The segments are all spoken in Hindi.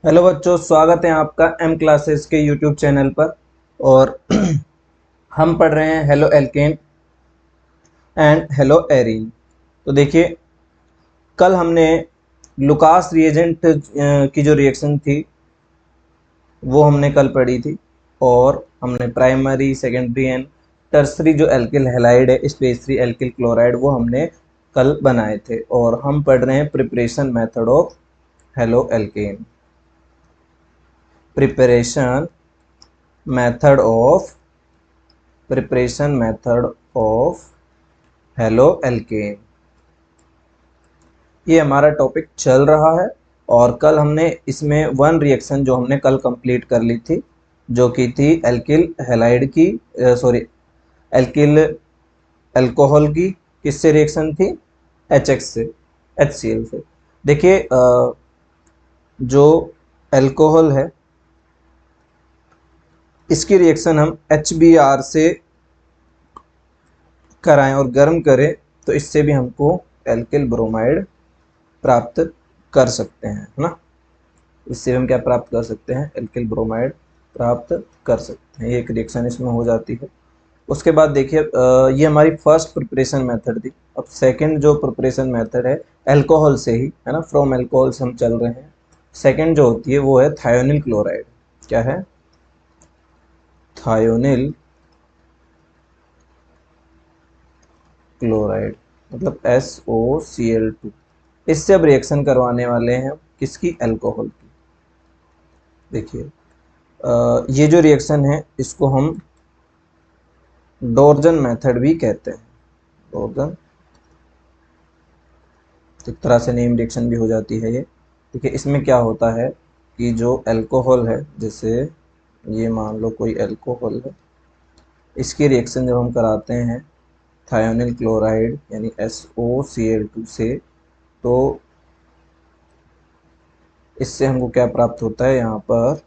हेलो बच्चों, स्वागत है आपका एम क्लासेस के यूट्यूब चैनल पर। और हम पढ़ रहे हैं halo alkane and hello arene. तो देखिए, कल हमने लुकास रिएजेंट की जो रिएक्शन थी वो हमने कल पढ़ी थी। और हमने प्राइमरी, सेकेंडरी एंड टर्सरी जो एल्किल हैलाइड है, स्पेसरी एल्किल क्लोराइड, वो हमने कल बनाए थे। और हम पढ़ रहे हैं preparation method of halo alkane. Preparation method of preparation method of halo alkane, ये हमारा टॉपिक चल रहा है। और कल हमने इसमें वन रिएक्शन जो हमने कल कंप्लीट कर ली थी, जो कि थी एल्किल हैलाइड की, सॉरी, एल्किल अल्कोहल की। किससे रिएक्शन थी? HX से, HCl से। देखिए, जो अल्कोहल है इसकी रिएक्शन हम HBr से कराएं और गर्म करें तो इससे भी हमको एल्किल ब्रोमाइड प्राप्त कर सकते हैं, है ना। इससे हम क्या प्राप्त कर सकते हैं? एल्किल ब्रोमाइड प्राप्त कर सकते हैं। ये एक रिएक्शन इसमें हो जाती है। उसके बाद देखिए, ये हमारी फर्स्ट प्रिपरेशन मेथड थी। अब सेकंड जो प्रिपरेशन मेथड है अल्कोहल से ही, है ना, फ्रॉम अल्कोहल से हम चल रहे हैं। सेकंड जो होती है वो है थायोनिल क्लोराइड। क्या है? थायोनिल क्लोराइड, मतलब SOCl2। इससे अब रिएक्शन करवाने वाले हैं किसकी? अल्कोहल की। देखिए, ये जो रिएक्शन है इसको हम डोर्जन मेथड भी कहते हैं। डोर्जन, एक तरह से नेम रिएक्शन भी हो जाती है ये। देखिए, इसमें क्या होता है कि जो अल्कोहल है, जैसे ये मान लो कोई अल्कोहल है, इसकी रिएक्शन जब हम कराते हैं थायोनिल क्लोराइड यानी SOCl2 से, तो इससे हमको क्या प्राप्त होता है? यहाँ पर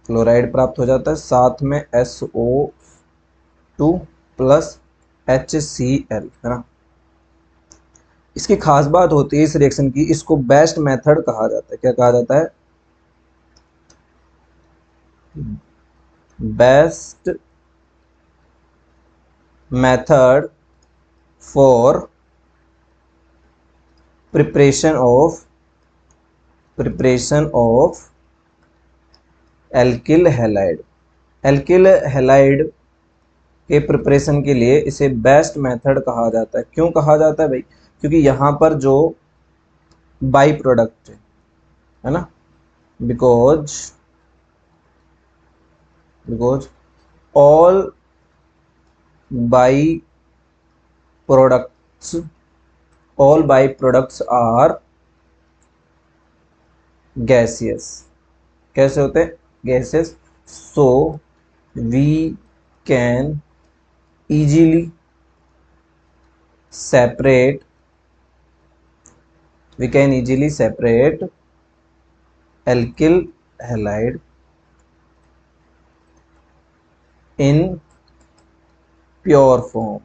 क्लोराइड प्राप्त हो जाता है, साथ में SO2 प्लस HCl, है ना। इसकी खास बात होती है इस रिएक्शन की, इसको बेस्ट मेथड कहा जाता है। क्या कहा जाता है? Best method for preparation of alkyl halide. Alkyl halide के प्रिपरेशन के लिए इसे बेस्ट मेथड कहा जाता है। क्यों कहा जाता है भाई? क्योंकि यहाँ पर जो बाई प्रोडक्ट है ना, because because all by products all by products are gaseous. कैसे होते हैं? Gases. So we can easily separate we can easily separate alkyl halide in pure form।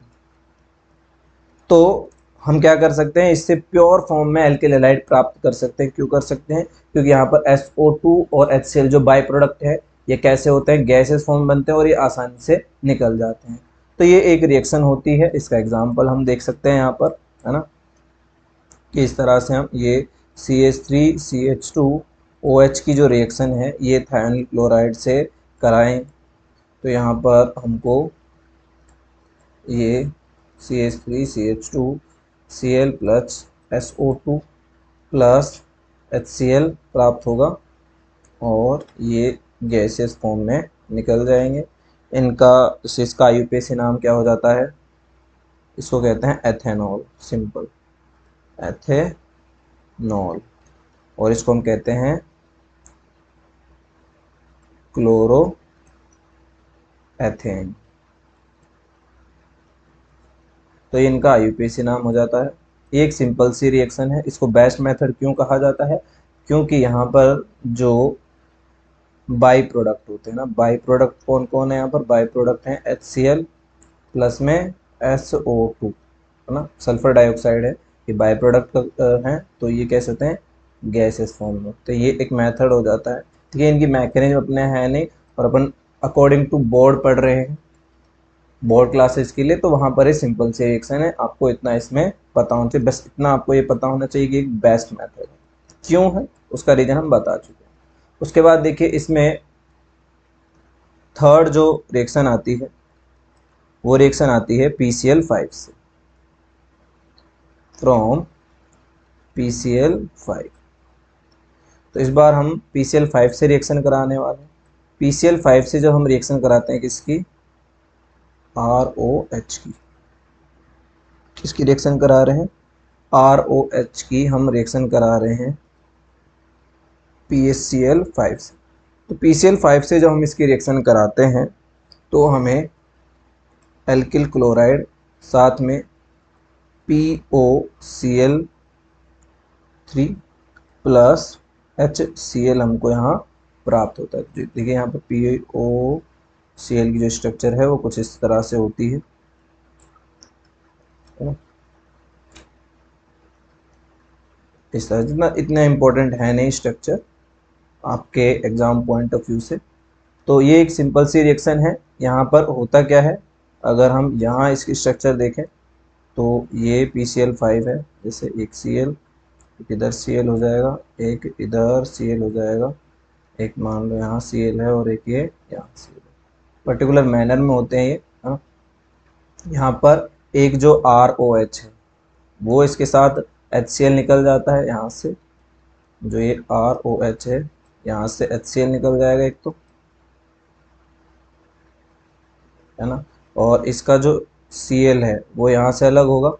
तो हम क्या कर सकते हैं? इससे प्योर फॉर्म में एल्किल हैलाइड प्राप्त कर सकते हैं। क्यों कर सकते हैं? क्योंकि यहाँ पर SO2 और HCl जो बाई प्रोडक्ट है, ये कैसे होते हैं? गैसेस फॉर्म बनते हैं और ये आसानी से निकल जाते हैं। तो ये एक रिएक्शन होती है। इसका एग्जाम्पल हम देख सकते हैं यहाँ पर, है ना, कि इस तरह से हम ये CH3CH2OH की जो रिएक्शन है ये थायोनिल क्लोराइड से कराएं तो यहाँ पर हमको ये CH3CH2Cl plus SO2 plus HCl प्राप्त होगा और ये गैसियस फॉर्म में निकल जाएंगे। इनका इसका IUPAC नाम क्या हो जाता है? इसको कहते हैं एथेनॉल। Simple, ethanol. और इसको हम कहते हैं क्लोरो एथेन। तो ये इनका IUPAC नाम हो जाता है। ये एक सिंपल सी रिएक्शन है। इसको बेस्ट मेथड क्यों कहा जाता है? क्योंकि यहाँ पर जो बाई प्रोडक्ट होते हैं ना, बाई प्रोडक्ट कौन कौन है? यहाँ पर बाई प्रोडक्ट हैं HCl प्लस में SO2, है ना, सल्फर डाइऑक्साइड है, ये बाई प्रोडक्ट हैं। तो ये कैसे होते हैं? गैसेस फॉर्म में। तो ये एक मेथड हो जाता है। ठीक है, इनकी मैकेनिज्म अपने है नहीं, और अपन अकॉर्डिंग टू बोर्ड पढ़ रहे हैं, बोर्ड क्लासेस के लिए, तो वहाँ पर ही सिंपल से रिएक्शन है। आपको इतना इसमें पता होना चाहिए, बस इतना आपको ये पता होना चाहिए कि एक बेस्ट मेथड है। क्यों है उसका रीजन हम बता चुके हैं। उसके बाद देखिए इसमें थर्ड जो रिएक्शन आती है वो रिएक्शन आती है PCl5 से, फ्रॉम PCl5। तो इस बार हम PCl5 से रिएक्शन कराने वाले हैं। PCl5 से जब हम रिएक्शन कराते हैं किसकी, ROH की, किसकी रिएक्शन करा रहे हैं, ROH की हम रिएक्शन करा रहे हैं PCl5 से। तो PCl5 से जब हम इसकी रिएक्शन कराते हैं तो हमें एल्किल क्लोराइड साथ में POCl3 प्लस HCl हमको यहाँ प्राप्त होता है। देखिए यहाँ पर POCl की जो स्ट्रक्चर है वो कुछ इस तरह से होती है ना? इस तरह, जितना इतना इम्पोर्टेंट है नहीं स्ट्रक्चर आपके एग्जाम पॉइंट ऑफ व्यू से। तो ये एक सिंपल सी रिएक्शन है। यहाँ पर होता क्या है, अगर हम यहाँ इसकी स्ट्रक्चर देखें तो ये PCl5 है, जैसे एक Cl, एक इधर Cl हो जाएगा, एक इधर Cl हो जाएगा, एक मान लो यहाँ Cl है और एक ये यहाँ Cl है। पर्टिकुलर मैनर में होते हैं ये। हाँ, यहाँ पर एक जो ROH है वो इसके साथ HCl निकल जाता है यहाँ से, जो ये ROH है यहाँ से HCl निकल जाएगा एक, तो है ना, और इसका जो Cl है वो यहाँ से अलग होगा,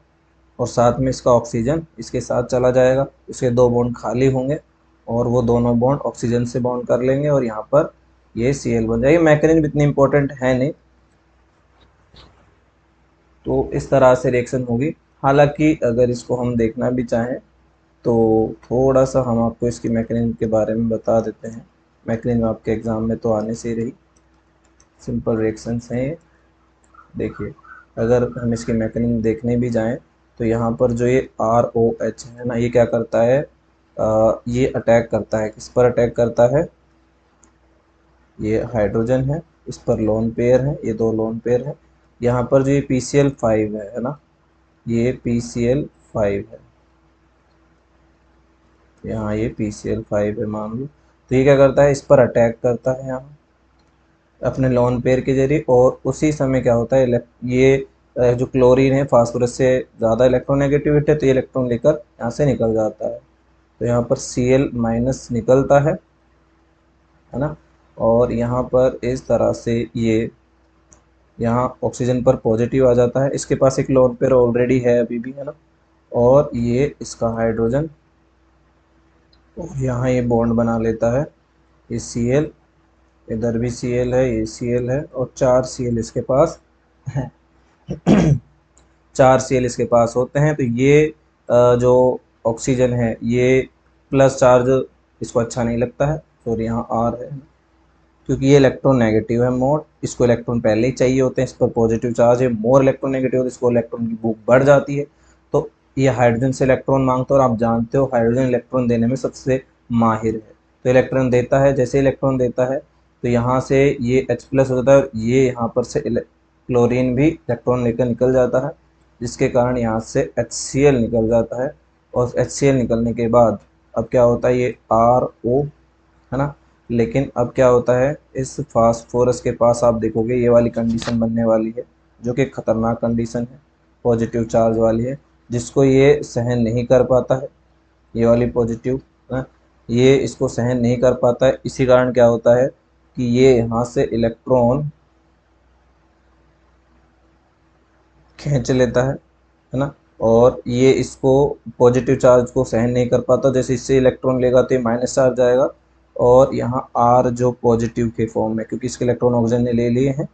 और साथ में इसका ऑक्सीजन इसके साथ चला जाएगा। इसके दो बॉन्ड खाली होंगे और वो दोनों बॉन्ड ऑक्सीजन से बॉन्ड कर लेंगे और यहाँ पर ये Cl बन जाएगी। मैकेनिज्म इतनी इंपॉर्टेंट है नहीं, तो इस तरह से रिएक्शन होगी। हालांकि अगर इसको हम देखना भी चाहें तो थोड़ा सा हम आपको इसकी मैकेनिज्म के बारे में बता देते हैं। मैकेनिज्म आपके एग्ज़ाम में तो आने से ही रही, सिंपल रिएक्शंस हैं ये। देखिए अगर हम इसकी मैकेनिज्म देखने भी जाएं तो यहाँ पर जो ये ROH है ना, ये क्या करता है, ये अटैक करता है, किस पर अटैक करता है, ये हाइड्रोजन है, इस पर लोन पेयर है, ये दो लोन पेयर है। यहाँ पर जो ये PCl5 है ना, ये PCl5 है, यहाँ ये PCl5 है मान लो। तो ये क्या करता है, इस पर अटैक करता है यहाँ अपने लोन पेयर के जरिए, और उसी समय क्या होता है, ये जो क्लोरीन है फास्फोरस से ज़्यादा इलेक्ट्रोनेगेटिविटी है, तो ये इलेक्ट्रॉन लेकर यहाँ से निकल जाता है। तो यहाँ पर Cl माइनस निकलता है ना, और यहाँ पर इस तरह से ये यहाँ ऑक्सीजन पर पॉजिटिव आ जाता है। इसके पास एक लोन पेयर ऑलरेडी है अभी भी, है ना, और ये इसका हाइड्रोजन, और यहाँ ये बॉन्ड बना लेता है, ये Cl, इधर भी Cl है, ये Cl है, और 4 Cl इसके पास है। 4 Cl इसके पास होते हैं। तो ये जो ऑक्सीजन है ये प्लस चार्ज इसको अच्छा नहीं लगता है, और यहाँ R है क्योंकि ये इलेक्ट्रॉन नेगेटिव है मोर, इसको इलेक्ट्रॉन पहले ही चाहिए होते हैं, इस पर पॉजिटिव चार्ज है, मोर इलेक्ट्रॉन नेगेटिव है, इसको इलेक्ट्रॉन की भूख बढ़ जाती है। तो ये हाइड्रोजन से इलेक्ट्रॉन मांगता है, और आप जानते हो हाइड्रोजन इलेक्ट्रॉन देने में सबसे माहिर है। तो इलेक्ट्रॉन देता है, जैसे इलेक्ट्रॉन देता है तो यहाँ से ये H प्लस हो जाता है, और ये यहाँ पर से क्लोरीन भी इलेक्ट्रॉन लेकर निकल जाता है, जिसके कारण यहाँ से HCl निकल जाता है। और HCl निकलने के बाद अब क्या होता है, ये RO है ना, लेकिन अब क्या होता है, इस फास्फोरस के पास आप देखोगे ये वाली कंडीशन बनने वाली है, जो कि खतरनाक कंडीशन है, पॉजिटिव चार्ज वाली है, जिसको ये सहन नहीं कर पाता है, ये वाली पॉजिटिव है, ये इसको सहन नहीं कर पाता है। इसी कारण क्या होता है कि ये यहाँ से इलेक्ट्रॉन खींच लेता है ना, और ये इसको पॉजिटिव चार्ज को सहन नहीं कर पाता, जैसे इससे इलेक्ट्रॉन लेगा तो ये माइनस चार्ज आएगा, और यहाँ R जो पॉजिटिव के फॉर्म में, क्योंकि इसके इलेक्ट्रॉन ऑक्सीजन ने ले लिए हैं,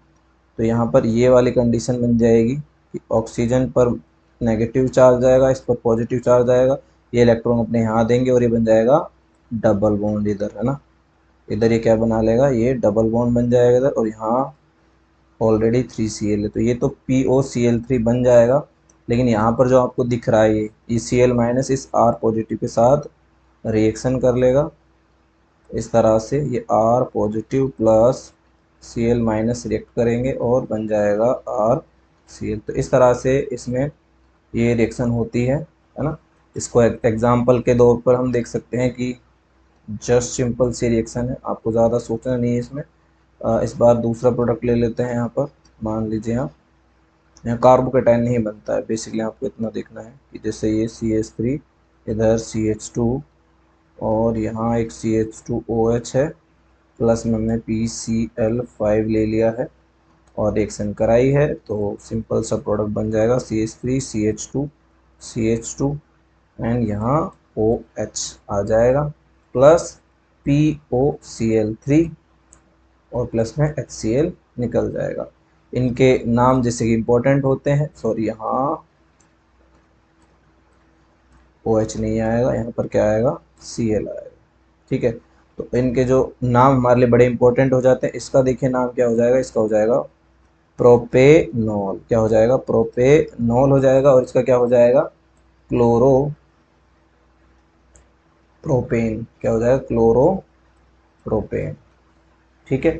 तो यहाँ पर ये वाली कंडीशन बन जाएगी कि ऑक्सीजन पर नेगेटिव चार्ज आएगा, इस पर पॉजिटिव चार्ज आएगा, ये इलेक्ट्रॉन अपने यहाँ देंगे और ये बन जाएगा डबल बॉन्ड इधर, है ना, इधर ये क्या बना लेगा, ये डबल बॉन्ड बन जाएगा इधर, और यहाँ ऑलरेडी 3Cl है, तो ये तो POCl3 बन जाएगा। लेकिन यहाँ पर जो आपको दिख रहा है ये Cl माइनस इस R पॉजिटिव के साथ रिएक्शन कर लेगा इस तरह से, ये R positive plus Cl minus react करेंगे और बन जाएगा RCl। तो इस तरह से इसमें ये रिएक्शन होती है ना। इसको एग्जाम्पल के तौर पर हम देख सकते हैं कि जस्ट सिंपल सी रिएक्शन है, आपको ज़्यादा सोचना नहीं है इसमें। इस बार दूसरा प्रोडक्ट ले लेते हैं। यहाँ पर मान लीजिए यहाँ कार्बोकेटाइन नहीं बनता है, बेसिकली आपको इतना देखना है कि जैसे ये CH3, इधर CH2 और यहाँ एक CH2OH है, प्लस में हमने PCl5 ले लिया है और रिएक्शन कराई है, तो सिंपल सा प्रोडक्ट बन जाएगा CH3 CH2 एंड यहाँ OH आ जाएगा, प्लस POCl3 और प्लस में HCl निकल जाएगा। इनके नाम जैसे कि इम्पोर्टेंट होते हैं, सॉरी यहाँ OH नहीं आएगा, यहाँ पर क्या आएगा Cl आएगा, ठीक है। तो इनके जो नाम हमारे लिए बड़े इंपॉर्टेंट हो जाते हैं। इसका देखिए नाम क्या हो जाएगा, इसका हो जाएगा प्रोपेनॉल। क्या हो जाएगा, प्रोपेनॉल हो जाएगा। और इसका क्या हो जाएगा, क्लोरो प्रोपेन। क्या हो जाएगा, क्लोरो प्रोपेन, ठीक है।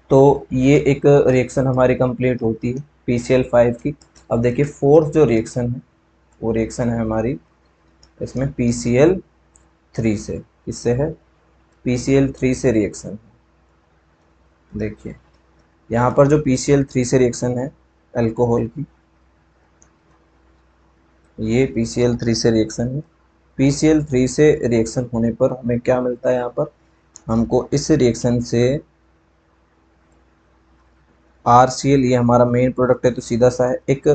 तो ये एक रिएक्शन हमारी कंप्लीट होती है PCl5 की। अब देखिए फोर्थ जो रिएक्शन है वो रिएक्शन है हमारी इसमें PCl3 से। किससे है, PCl3 से रिएक्शन है। देखिए यहाँ पर जो PCl3 से रिएक्शन है अल्कोहल की, ये PCl3 से रिएक्शन है। PCl3 से रिएक्शन होने पर हमें क्या मिलता है, यहाँ पर हमको इस रिएक्शन से RCl, ये हमारा मेन प्रोडक्ट है तो सीधा सा है, एक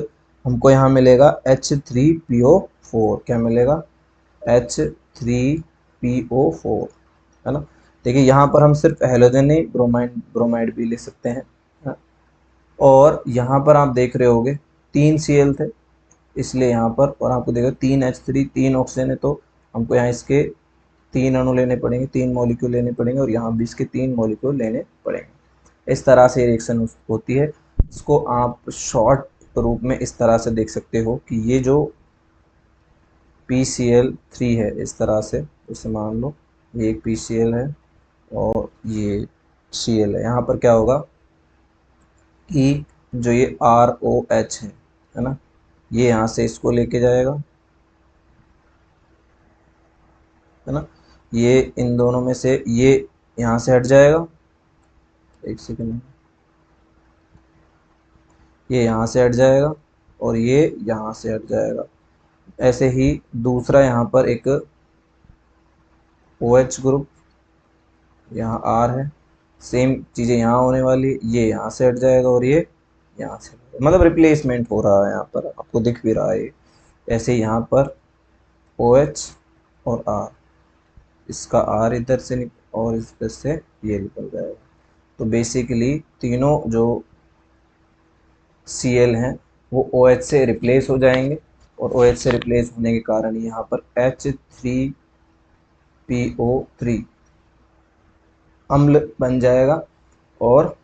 हमको यहाँ मिलेगा H3PO4। क्या मिलेगा, H3PO4, है ना। देखिए यहाँ पर हम सिर्फ हेलोजन नहीं, ब्रोमाइड भी ले सकते हैं, है? और यहाँ पर आप देख रहे होगे 3 Cl थे, इसलिए यहाँ पर, और आपको देखो 3H3, 3 ऑक्सीजन है, तो हमको यहाँ इसके 3 अणु लेने पड़ेंगे, 3 मॉलिक्यूल लेने पड़ेंगे, और यहाँ भी इसके 3 मॉलिक्यूल लेने पड़ेंगे। इस तरह से रिएक्शन होती है। इसको आप शॉर्ट रूप में इस तरह से देख सकते हो कि ये जो PCl3 है, इस तरह से, जैसे मान लो ये एक PCl है और ये Cl है, यहाँ पर क्या होगा कि जो ये ROH है ना, ये यहाँ से इसको लेके जाएगा, है ना। ये इन दोनों में से ये यहाँ से हट जाएगा, एक सेकंड, ये यहाँ से हट जाएगा और ये यहाँ से हट जाएगा। ऐसे ही दूसरा यहाँ पर एक OH ग्रुप, यहाँ R है, सेम चीज़ें यहाँ होने वाली, ये यहाँ से हट जाएगा और ये यहाँ से, मतलब रिप्लेसमेंट हो रहा है, यहाँ पर आपको दिख भी रहा है। ऐसे यहाँ पर OH और R, इसका R इधर से और इधर से ये निकल जाएगा। तो बेसिकली तीनों जो Cl हैं वो OH से रिप्लेस हो जाएंगे, और OH से रिप्लेस होने के कारण यहाँ पर H3PO3 अम्ल बन जाएगा और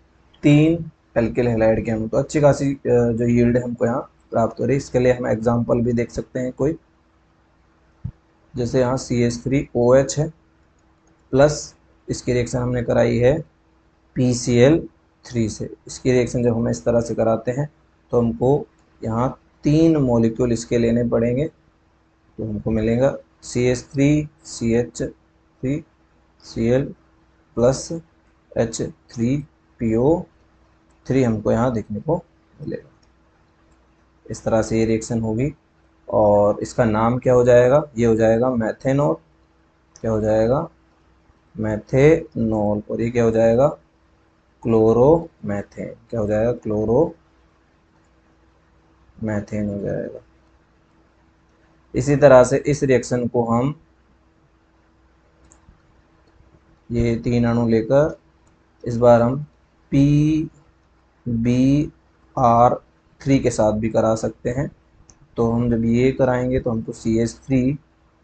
3 एल्किल हैलाइड के अणु। तो अच्छी खासी जो यील्ड हमको यहाँ प्राप्त हो रही है। इसके लिए हम एग्जांपल भी देख सकते हैं कोई, जैसे यहाँ CH3OH है, प्लस इसकी रिएक्शन हमने कराई है PCl3 से। इसकी रिएक्शन जब हम इस तरह से कराते हैं तो हमको यहाँ 3 मॉलिक्यूल इसके लेने पड़ेंगे, तो हमको मिलेगा CH3CH3Cl प्लस H3PO3 हमको यहाँ देखने को मिलेगा। इस तरह से ये रिएक्शन होगी और इसका नाम क्या हो जाएगा, ये हो जाएगा मैथेनॉल। क्या हो जाएगा, मैथेनॉल। और ये क्या हो जाएगा, क्लोरोमेथेन। क्या हो जाएगा, क्लोरोमेथेन हो जाएगा। इसी तरह से इस रिएक्शन को हम ये 3 अणु लेकर इस बार हम PbR3 के साथ भी करा सकते हैं। तो हम जब ये कराएंगे तो हमको CH3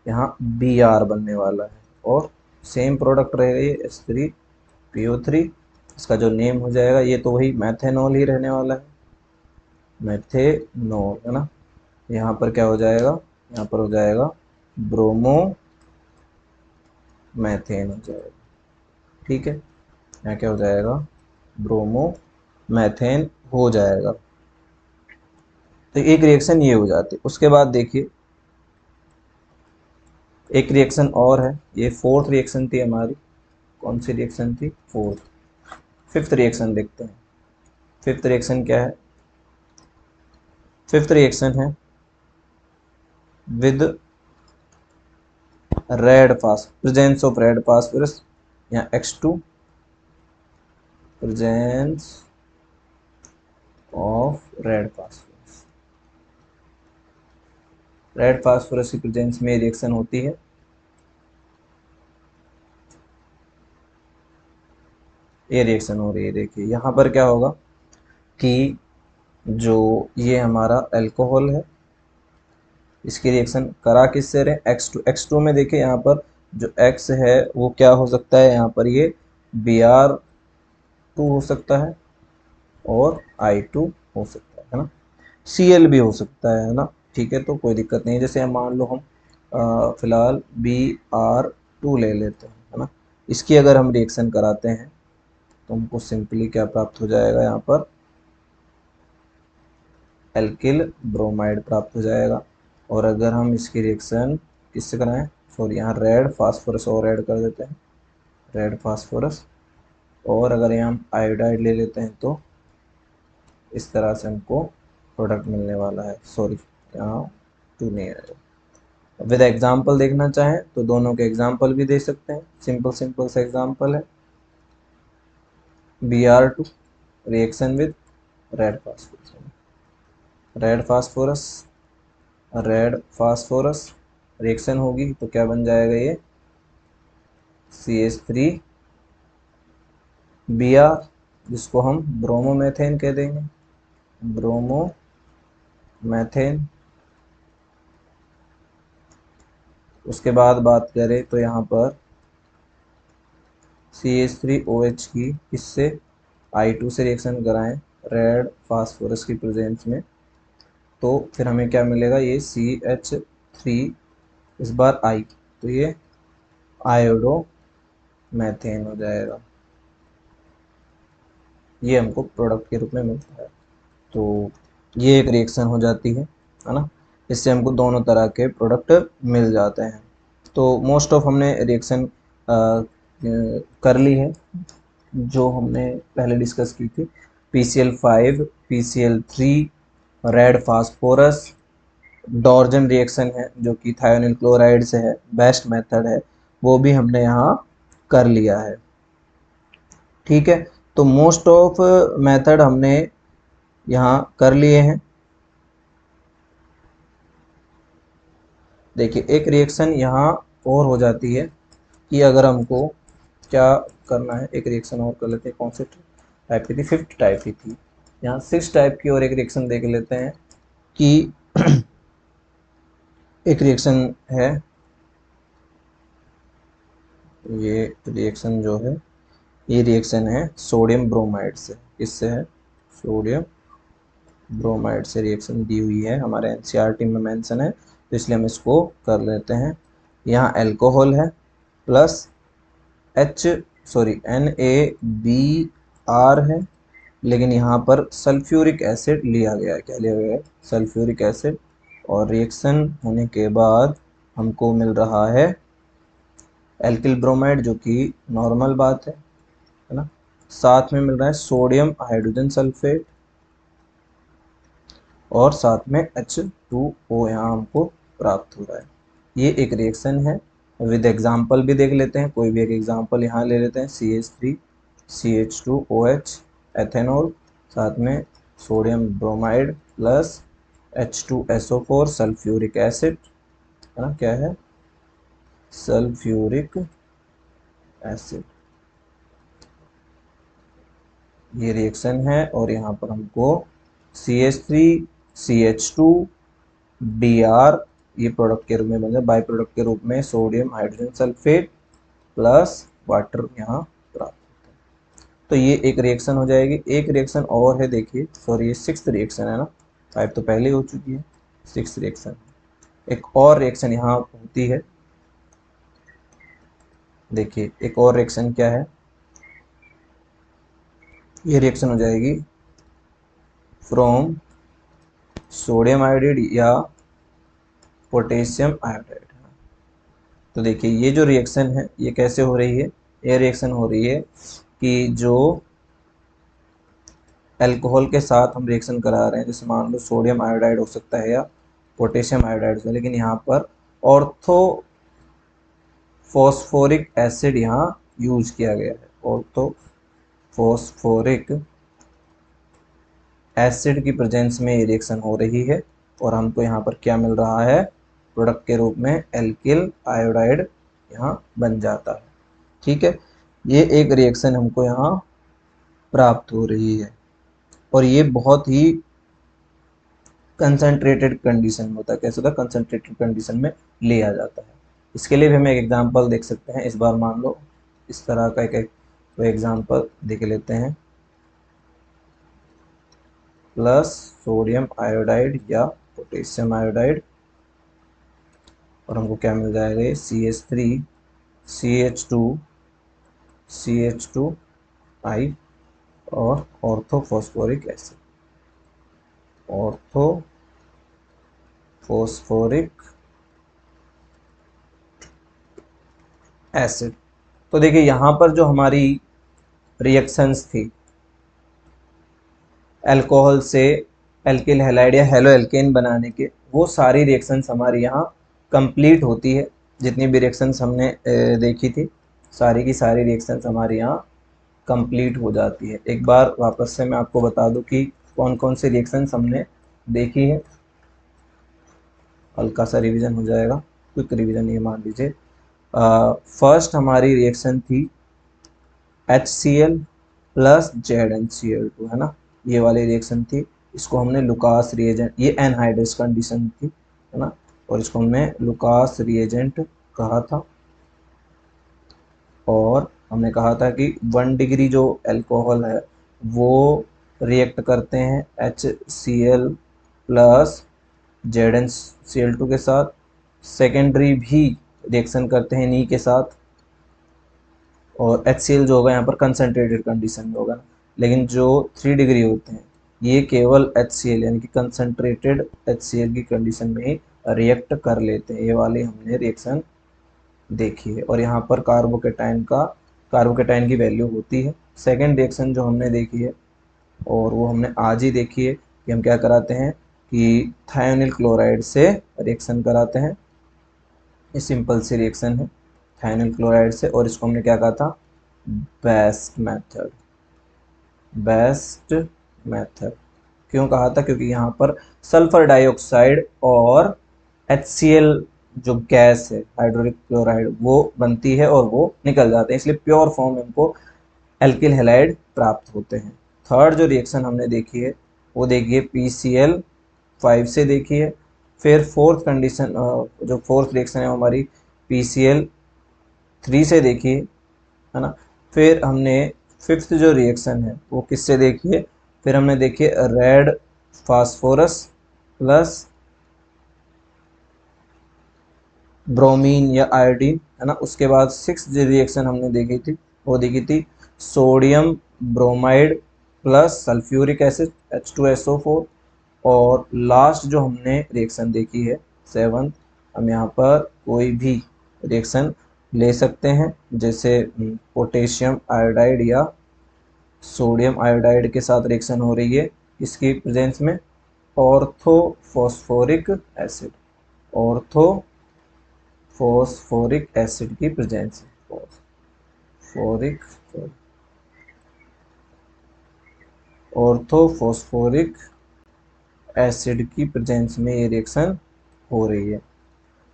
यहाँ Br बनने वाला है और सेम प्रोडक्ट रहेगा ये H3PO3। इसका जो नेम हो जाएगा ये तो वही मैथेनॉल ही रहने वाला है, मैथेनॉल, है ना। यहाँ पर क्या हो जाएगा, यहाँ पर हो जाएगा ब्रोमो मैथेन हो जाएगा। ठीक है, यहाँ क्या हो जाएगा, ब्रोमो मैथेन हो जाएगा। तो एक रिएक्शन ये हो जाती है। उसके बाद देखिए एक रिएक्शन और है, ये फोर्थ रिएक्शन थी हमारी। कौन सी रिएक्शन थी, फोर्थ। फिफ्थ रिएक्शन देखते हैं। फिफ्थ रिएक्शन क्या है, फिफ्थ रिएक्शन है विद रेड फास प्रेजेंस ऑफ रेड फास्फोरस, या X2 presence of red phosphorus. Red phosphorus की प्रेजेंस में रिएक्शन होती है। ये रिएक्शन हो रही है। देखिए यहाँ पर क्या होगा कि जो ये हमारा अल्कोहल है, इसकी रिएक्शन करा किससे रहे, X2 में देखिए यहाँ पर जो X है वो क्या हो सकता है, यहाँ पर ये Br2 हो सकता है और I2 हो सकता है ना, Cl भी हो सकता है ना। ठीक है, तो कोई दिक्कत नहीं है। जैसे मान लो हम फिलहाल Br2 ले लेते हैं, है ना। इसकी अगर हम रिएक्शन कराते हैं तो हमको सिंपली क्या प्राप्त हो जाएगा, यहाँ पर एल्किल ब्रोमाइड प्राप्त हो जाएगा। और अगर हम इसकी रिएक्शन किससे कराएं, सॉरी यहाँ रेड फास्फोरस और ऐड कर देते हैं, रेड फास्फोरस, और अगर यहाँ हम आयोडाइड ले लेते हैं तो इस तरह से हमको प्रोडक्ट मिलने वाला है। सॉरी यहाँ 2 नहीं आएगा। विद एग्जाम्पल देखना चाहें तो दोनों के एग्जाम्पल भी दे सकते हैं। सिंपल सिंपल सा एग्जाम्पल है, Br2 reaction with red phosphorus, red phosphorus, red phosphorus reaction होगी तो क्या बन जाएगा, ये CH3 Br, जिसको हम ब्रोमोमेथेन कह देंगे, ब्रोमोमेथेन। उसके बाद बात करें तो यहाँ पर CH3OH की इससे I2 से रिएक्शन कराएं रेड फास्फोरस की प्रेजेंस में, तो फिर हमें क्या मिलेगा, ये CH3 इस बार I, तो ये आयोडो मैथेन हो जाएगा। ये हमको प्रोडक्ट के रूप में मिलता है। तो ये एक रिएक्शन हो जाती है ना। इससे हमको दोनों तरह के प्रोडक्ट मिल जाते हैं। तो मोस्ट ऑफ हमने रिएक्शन कर ली है जो हमने पहले डिस्कस की थी। PCl5 PCl3 red phosphorus, डॉर्जन reaction है जो कि थायोनिल क्लोराइड से है, बेस्ट मेथड है, वो भी हमने यहाँ कर लिया है। ठीक है, तो मोस्ट ऑफ मेथड हमने यहाँ कर लिए हैं। देखिए एक रिएक्शन यहाँ और हो जाती है कि अगर हमको क्या करना है, एक रिएक्शन और कर लेते हैं। कौन से टाइप की थी, फिफ्थ टाइप की थी। यहाँ सिक्स टाइप की और एक रिएक्शन देख लेते हैं कि एक रिएक्शन है, ये रिएक्शन जो है, ये रिएक्शन है सोडियम ब्रोमाइड से। किससे है, सोडियम ब्रोमाइड से रिएक्शन दी हुई है, हमारे एनसीईआरटी में मेंशन है, तो इसलिए हम इसको कर लेते हैं। यहाँ अल्कोहल है प्लस एच सॉरी NaBr है, लेकिन यहाँ पर सल्फ्यूरिक एसिड लिया गया है। क्या लिया गया है, सल्फ्यूरिक एसिड। और रिएक्शन होने के बाद हमको मिल रहा है एल्किल ब्रोमाइड, जो कि नॉर्मल बात है ना। साथ में मिल रहा है सोडियम हाइड्रोजन सल्फेट और साथ में H2O यहाँ हमको प्राप्त हो रहा है। ये एक रिएक्शन है। विद एग्जाम्पल भी देख लेते हैं, कोई भी एक एग्जाम्पल यहाँ ले लेते हैं। CH3 CH2OH एथेनॉल, साथ में sodium bromide plus H2SO4 sulphuric acid, है ना, क्या है, सल्फ्यूरिक एसिड। ये रिएक्शन है और यहाँ पर हमको CH3 CH2 Br ये प्रोडक्ट के रूप में बन जाए, बाई प्रोडक्ट के रूप में sodium hydrogen sulphate plus water यहाँ प्राप्त होता है। तो ये एक रिएक्शन हो जाएगी। एक रिएक्शन और है, देखिए सॉरी ये सिक्स्थ रिएक्शन है ना, फाइव तो पहले ही हो चुकी है, सिक्स्थ रिएक्शन। एक और रिएक्शन यहाँ होती है, देखिए एक और रिएक्शन क्या है, ये रिएक्शन हो जाएगी फ्रॉम सोडियम आयोडाइड या पोटेशियम आयोडाइड। तो देखिए ये जो रिएक्शन है ये कैसे हो रही है, ये रिएक्शन हो रही है कि जो अल्कोहल के साथ हम रिएक्शन करा रहे हैं, जैसे मान लो सोडियम आयोडाइड हो सकता है या पोटेशियम आयोडाइड हो सकता है, लेकिन यहाँ पर ऑर्थो फॉस्फोरिक एसिड यहाँ यूज किया गया है। ऑर्थो फॉस्फोरिक एसिड की प्रेजेंस में ये रिएक्शन हो रही है और हमको यहाँ पर क्या मिल रहा है, प्रोडक्ट के रूप में एल्किल आयोडाइड यहाँ बन जाता है। ठीक है, ये एक रिएक्शन हमको यहाँ प्राप्त हो रही है और ये बहुत ही कंसंट्रेटेड कंडीशन में होता है। कैसे होता है, कंसंट्रेटेड कंडीशन में लिया जाता है। इसके लिए भी हम एक एग्जांपल देख सकते हैं। इस बार मान लो इस तरह का एक एग्जांपल देख लेते हैं, प्लस सोडियम आयोडाइड या पोटेशियम आयोडाइड और हमको क्या मिल जाएगा, ये CH3 CH2 और ऑर्थोफॉस्फोरिक एसिड, ऑर्थोफॉस्फोरिक एसिड। तो देखिए यहाँ पर जो हमारी रिएक्शंस थी अल्कोहल से एल्किल हैलाइड या हेलो एल्केन बनाने के, वो सारी रिएक्शंस हमारी यहाँ कंप्लीट होती है। जितनी भी रिएक्शंस हमने देखी थी सारी की सारी रिएक्शंस हमारी यहाँ कंप्लीट हो जाती है। एक बार वापस से मैं आपको बता दूं कि कौन कौन सी रिएक्शंस हमने देखी है, हल्का सा रिवीजन हो जाएगा, क्विक रिवीजन ये मान लीजिए। फर्स्ट हमारी रिएक्शन थी HCl प्लस ZnCl2, है ना, ये वाली रिएक्शन थी। इसको हमने लुकास रिएजेंट, ये एनहाइड्रस कंडीशन थी, है ना, और इसको हमने लुकास रिएजेंट कहा था। और हमने कहा था कि 1 डिग्री जो अल्कोहल है वो रिएक्ट करते हैं HCl प्लस ZnCl2 के साथ, सेकेंडरी भी रिएक्शन करते हैं नी के साथ, और HCl जो होगा यहाँ पर कंसनट्रेटेड कंडीशन में होगा। लेकिन जो 3 डिग्री होते हैं ये केवल HCl यानी कि कंसनट्रेटेड HCl की कंडीशन में ही रिएक्ट कर लेते हैं। ये वाली हमने रिएक्शन देखी है और यहाँ पर कार्बोकेटाइन की वैल्यू होती है। सेकेंड रिएक्शन जो हमने देखी है और वो हमने आज ही देखी है कि हम क्या कराते हैं कि थायोनिल क्लोराइड से रिएक्शन कराते हैं। ये सिंपल सी रिएक्शन है थायोनिल क्लोराइड से, और इसको हमने क्या कहा था, बेस्ट मेथड। क्यों कहा था, क्योंकि यहाँ पर सल्फर डाइऑक्साइड और HCl जो गैस है हाइड्रोक्लोरिक क्लोराइड वो बनती है और वो निकल जाते हैं, इसलिए प्योर फॉर्म हमको एल्किल हैलाइड प्राप्त होते हैं। थर्ड जो रिएक्शन हमने देखी है वो देखिए PCl5 से देखी है। फिर फोर्थ कंडीशन जो फोर्थ रिएक्शन है हमारी PCl3 से देखी है ना। फिर हमने फिफ्थ जो रिएक्शन है वो किससे देखी है, फिर हमने देखी रेड फास्फोरस प्लस ब्रोमीन या आयोडीन, है ना। उसके बाद सिक्स जो रिएक्शन हमने देखी थी वो देखी थी sodium bromide plus sulphuric acid H2SO4। और लास्ट जो हमने रिएक्शन देखी है सेवंथ, हम यहाँ पर कोई भी रिएक्शन ले सकते हैं, जैसे पोटेशियम आयोडाइड या सोडियम आयोडाइड के साथ रिएक्शन हो रही है इसकी प्रेजेंस में ऑर्थोफॉस्फोरिक एसिड, ऑर्थोफॉस्फोरिक एसिड की प्रेजेंस में, फॉस्फोरिक ऑर्थोफॉस्फोरिक एसिड की प्रेजेंस में ये रिएक्शन हो रही है।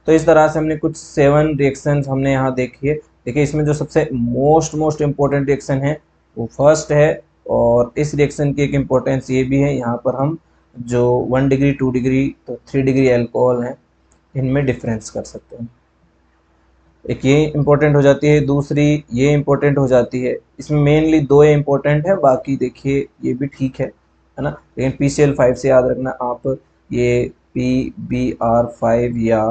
तो इस तरह से हमने कुछ 7 रिएक्शंस हमने यहाँ देखी है। देखिए इसमें जो सबसे मोस्ट इम्पोर्टेंट रिएक्शन है वो फर्स्ट है, और इस रिएक्शन की एक इम्पोर्टेंस ये भी है, यहाँ पर हम जो 1 डिग्री 2 डिग्री तो 3 डिग्री अल्कोहल हैं इनमें डिफरेंस कर सकते हैं। एक ये इम्पोर्टेंट हो जाती है, दूसरी ये इम्पोर्टेंट हो जाती है। इसमें मेनली 2 ये इम्पोर्टेंट है, बाकी देखिए ये भी ठीक है ना। लेकिन PCl5 से याद रखना आप, ये PBr5 या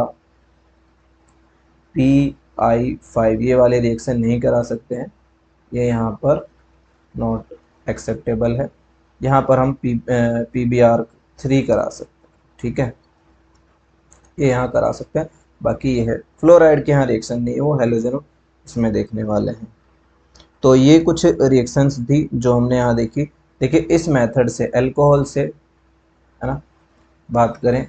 I5 ये वाले रिएक्शन नहीं करा सकते हैं, ये यहाँ पर नॉट एक्सेप्टेबल है। यहाँ पर हम PbR3 करा सकते हैं, ठीक है, ये यहाँ करा सकते हैं। बाकी ये है फ्लोराइड के यहाँ रिएक्शन नहीं है, वो हेलोजन इसमें देखने वाले हैं। तो ये कुछ रिएक्शंस थी जो हमने यहाँ देखी। देखिए इस मेथड से अल्कोहल से, है ना, बात करें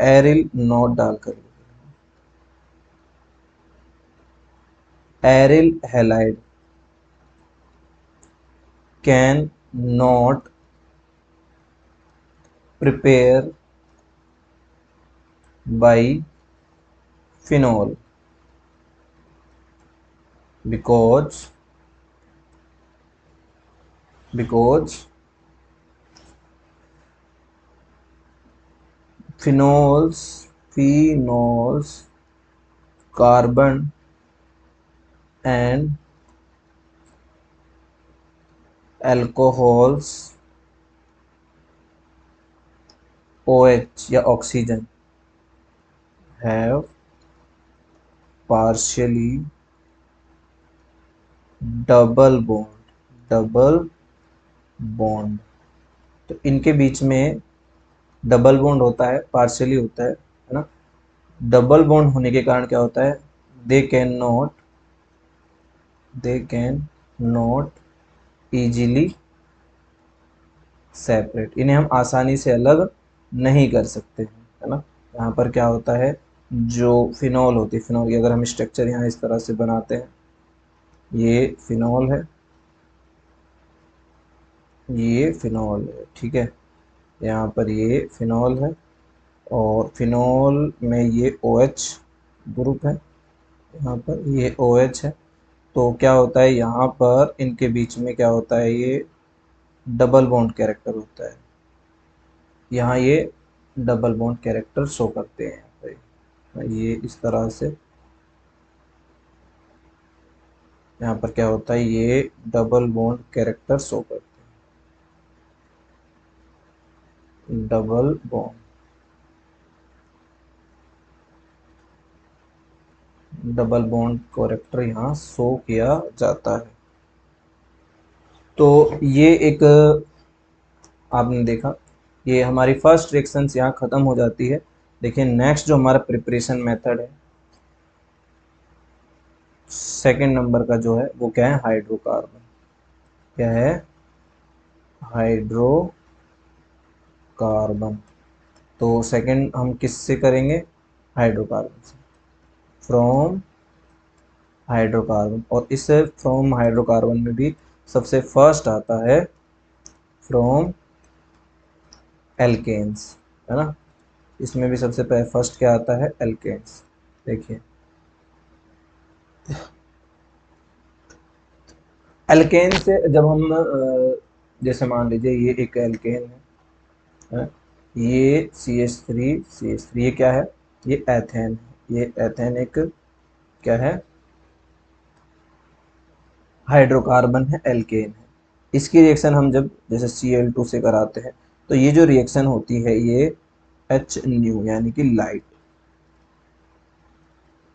एरिल नॉट डालकर, aryl halide can not prepare by phenol because phenols carbon and alcohols OH या oxygen have partially double bond। तो इनके बीच में डबल बॉन्ड होता है, पार्शियली होता है ना। डबल बॉन्ड होने के कारण क्या होता है, they can not easily separate, इन्हें हम आसानी से अलग नहीं कर सकते हैं, है ना। यहाँ पर क्या होता है, जो फिनॉल होती है, फिनॉल की अगर हम स्ट्रक्चर यहाँ इस तरह से बनाते हैं, ये फिनॉल है, ये फिनॉल है, ठीक है, यहाँ पर ये फिनॉल है और फिनॉल में ये OH ग्रुप है, यहाँ पर ये OH है। तो क्या होता है यहाँ पर इनके बीच में क्या होता है, ये डबल बॉन्ड कैरेक्टर होता है, यहाँ ये डबल बॉन्ड कैरेक्टर शो करते हैं यहाँ पे, ये इस तरह से यहाँ पर क्या होता है, ये डबल बॉन्ड कैरेक्टर शो करते हैं, डबल बॉन्ड कैरेक्टर यहाँ शो किया जाता है। तो ये एक आपने देखा, ये हमारी फर्स्ट रिएक्शंस यहाँ खत्म हो जाती है। देखिए नेक्स्ट जो हमारा प्रिपरेशन मेथड है, सेकंड नंबर का जो है वो क्या है, हाइड्रोकार्बन। क्या है, हाइड्रोकार्बन। तो सेकंड हम किससे करेंगे, हाइड्रोकार्बन से, फ्रॉम हाइड्रोकार्बन। और इस फ्रॉम हाइड्रोकार्बन में भी सबसे फर्स्ट आता है फ्रॉम एल्केन्स, है ना। इसमें भी सबसे पहले फर्स्ट क्या आता है, एल्केन्स। देखिए एल्केन से जब हम जैसे मान लीजिए ये एक एल्केन है, ये CH3 ये क्या है, ये एथेन है, ये एथेन एक क्या है, हाइड्रोकार्बन है, एल्केन है। इसकी रिएक्शन हम जब जैसे Cl2 से कराते हैं तो ये जो रिएक्शन होती है ये H न्यू यानी कि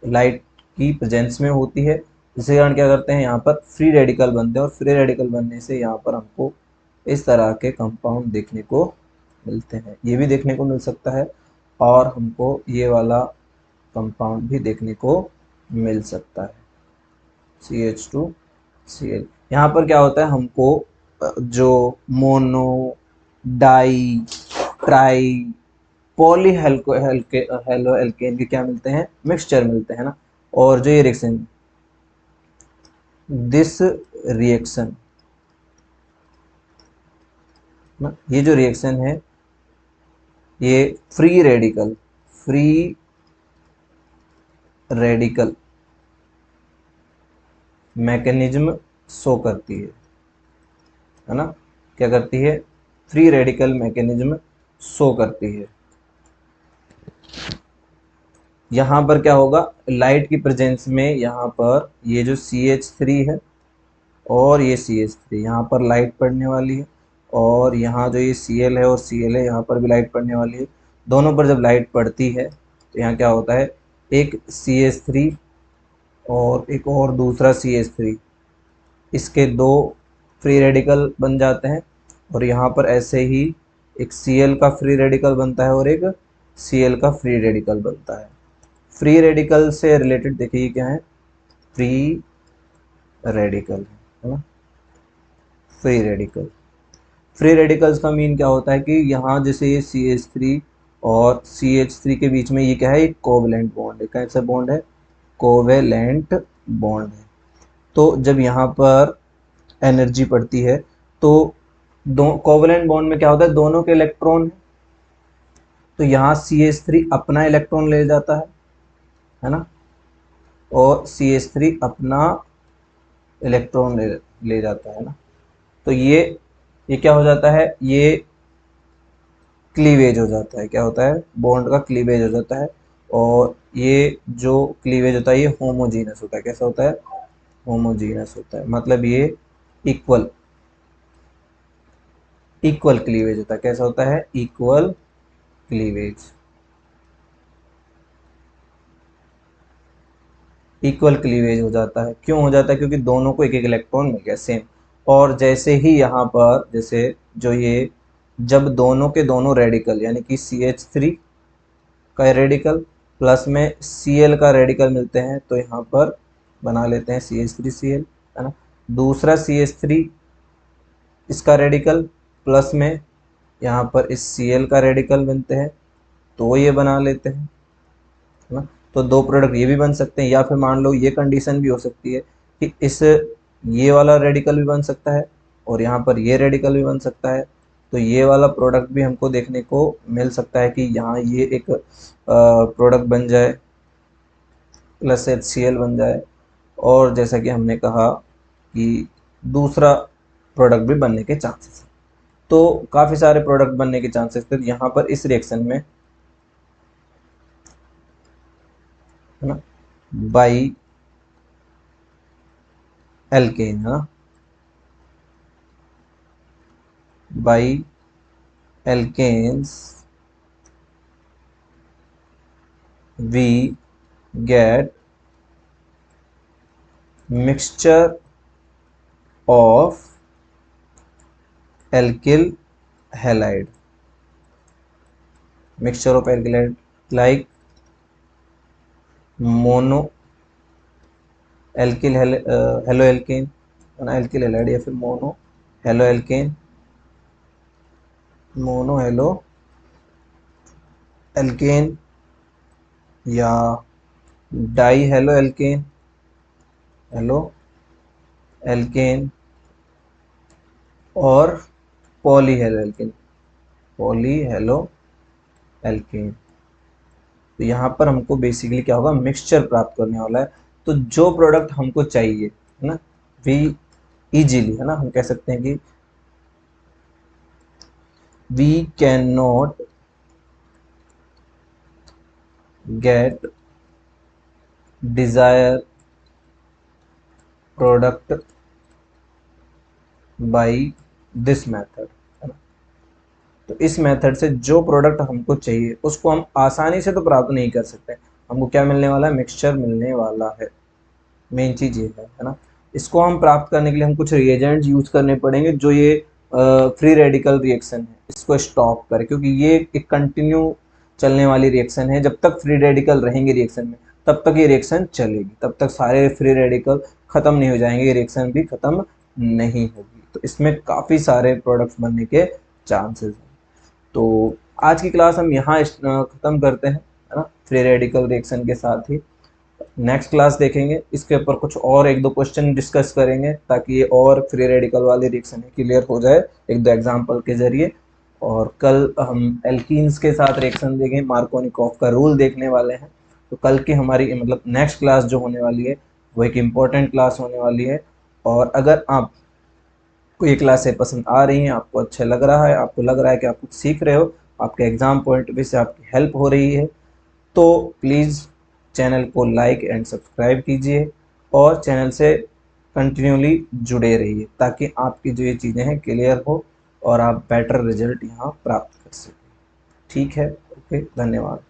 लाइट की प्रेजेंस में होती है, जिसके कारण क्या करते हैं, यहाँ पर फ्री रेडिकल बनते हैं और फ्री रेडिकल बनने से यहाँ पर हमको इस तरह के कंपाउंड देखने को मिलते हैं। ये भी देखने को मिल सकता है और हमको ये वाला कंपाउंड भी देखने को मिल सकता है, CH2Cl। यहाँ पर क्या होता है, हमको जो mono, di, tri, poly halo alkane के क्या मिलते हैं, मिक्सचर मिलते हैं ना। और जो ये रिएक्शन, दिस रिएक्शन, ये जो रिएक्शन है ये फ्री रेडिकल मैकेनिज्म शो करती है ना। क्या करती है, फ्री रेडिकल मैकेनिज्म शो करती है। यहाँ पर क्या होगा, लाइट की प्रेजेंस में यहाँ पर ये जो CH3 है और ये CH3, यहाँ पर लाइट पड़ने वाली है, और यहाँ जो ये Cl है और Cl है, यहाँ पर भी लाइट पड़ने वाली है। दोनों पर जब लाइट पड़ती है तो यहाँ क्या होता है, एक CH3 और एक और दूसरा CH3, इसके दो फ्री रेडिकल बन जाते हैं। और यहाँ पर ऐसे ही एक Cl का फ्री रेडिकल बनता है और एक Cl का फ्री रेडिकल बनता है। फ्री रेडिकल से रिलेटेड देखिए क्या है, फ्री रेडिकल है ना, फ्री रेडिकल। फ्री रेडिकल्स का मीन क्या होता है कि यहाँ जैसे ये CH3 और CH3 के बीच में ये क्या है, एक कोवेलेंट बॉन्ड है। कैसा बॉन्ड है, कोवेलेंट बॉन्ड है। तो जब यहाँ पर एनर्जी पड़ती है तो दो कोवेलेंट बॉन्ड में क्या होता है, दोनों के इलेक्ट्रॉन, तो यहाँ CH3 अपना इलेक्ट्रॉन ले जाता है ना, और CH3 अपना इलेक्ट्रॉन ले जाता है ना। तो ये क्या हो जाता है, ये क्लीवेज हो जाता है। क्या होता है, बॉन्ड का क्लीवेज हो जाता है। और ये जो क्लीवेज होता है ये होमोजीनस होता है। कैसा होता है, होमोजीनस होता है, मतलब ये इक्वल इक्वल क्लीवेज होता है। कैसा होता है, इक्वल क्लीवेज। इक्वल क्लीवेज हो जाता है। क्यों हो जाता है, क्योंकि दोनों को एक एक इलेक्ट्रॉन मिल गया सेम। और जैसे ही यहाँ पर जैसे जो ये जब दोनों के दोनों रेडिकल यानी कि CH3 का रेडिकल प्लस में Cl का रेडिकल मिलते हैं तो यहाँ पर बना लेते हैं CH3Cl, है ना। दूसरा CH3 इसका रेडिकल प्लस में यहाँ पर इस Cl का रेडिकल बनते हैं तो ये बना लेते हैं, है ना। तो दो प्रोडक्ट ये भी बन सकते हैं, या फिर मान लो ये कंडीशन भी हो सकती है कि इस ये वाला रेडिकल भी बन सकता है और यहाँ पर ये रेडिकल भी बन सकता है। तो ये वाला प्रोडक्ट भी हमको देखने को मिल सकता है कि यहाँ ये एक प्रोडक्ट बन जाए प्लस HCl बन जाए। और जैसा कि हमने कहा कि दूसरा प्रोडक्ट भी बनने के चांसेस हैं। तो काफ़ी सारे प्रोडक्ट बनने के चांसेस थे। यहाँ पर इस रिएक्शन में, है ना, बाई एल्केन, है ना, by alkanes we get mixture of alkyl halide, mixture of alkyl halide like mono alkyl haloalkane, alkyl halide या फिर mono haloalkane, mono haloalkane या डाई हेलोएल्केन, हेलोएल्केन और पॉली हेलोएल्केन, पॉली हेलोएल्केन। तो यहाँ पर हमको बेसिकली क्या होगा, मिक्सचर प्राप्त करने वाला है। तो जो प्रोडक्ट हमको चाहिए, है ना, वी इजीली, है ना, हम कह सकते हैं कि we can not get desire product by this method, है ना। तो इस मेथड से जो प्रोडक्ट हमको चाहिए उसको हम आसानी से तो प्राप्त नहीं कर सकते। हमको क्या मिलने वाला है, मिक्सचर मिलने वाला है। मेन चीज ये है ना। इसको हम प्राप्त करने के लिए हम कुछ रिएजेंट्स यूज करने पड़ेंगे जो ये फ्री रेडिकल रिएक्शन है इसको स्टॉप करे, क्योंकि ये एक कंटिन्यू चलने वाली रिएक्शन है। जब तक फ्री रेडिकल रहेंगे रिएक्शन में तब तक ये रिएक्शन चलेगी, तब तक सारे फ्री रेडिकल खत्म नहीं हो जाएंगे, ये रिएक्शन भी खत्म नहीं होगी। तो इसमें काफ़ी सारे प्रोडक्ट्स बनने के चांसेस हैं। तो आज की क्लास हम यहाँ ख़त्म करते हैं, है ना, फ्री रेडिकल रिएक्शन के साथ ही। नेक्स्ट क्लास देखेंगे, इसके ऊपर कुछ और एक दो क्वेश्चन डिस्कस करेंगे ताकि ये और फ्री रेडिकल वाली रिएक्शन क्लियर हो जाए एक दो एग्जांपल के जरिए। और कल हम एल्कीन्स के साथ रिएक्शन देखेंगे, मार्कोनिकॉफ का रूल देखने वाले हैं। तो कल की हमारी मतलब नेक्स्ट क्लास जो होने वाली है वो एक इम्पॉर्टेंट क्लास होने वाली है। और अगर आप को ये क्लासें पसंद आ रही हैं, आपको अच्छा लग रहा है, आपको लग रहा है कि आप कुछ सीख रहे हो, आपके एग्जाम पॉइंट ऑफ व्यू से आपकी हेल्प हो रही है, तो प्लीज़ चैनल को लाइक एंड सब्सक्राइब कीजिए और चैनल से कंटिन्यूली जुड़े रहिए ताकि आपकी जो ये चीज़ें हैं क्लियर हो और आप बेटर रिजल्ट यहाँ प्राप्त कर सकें। ठीक है, ओके, धन्यवाद।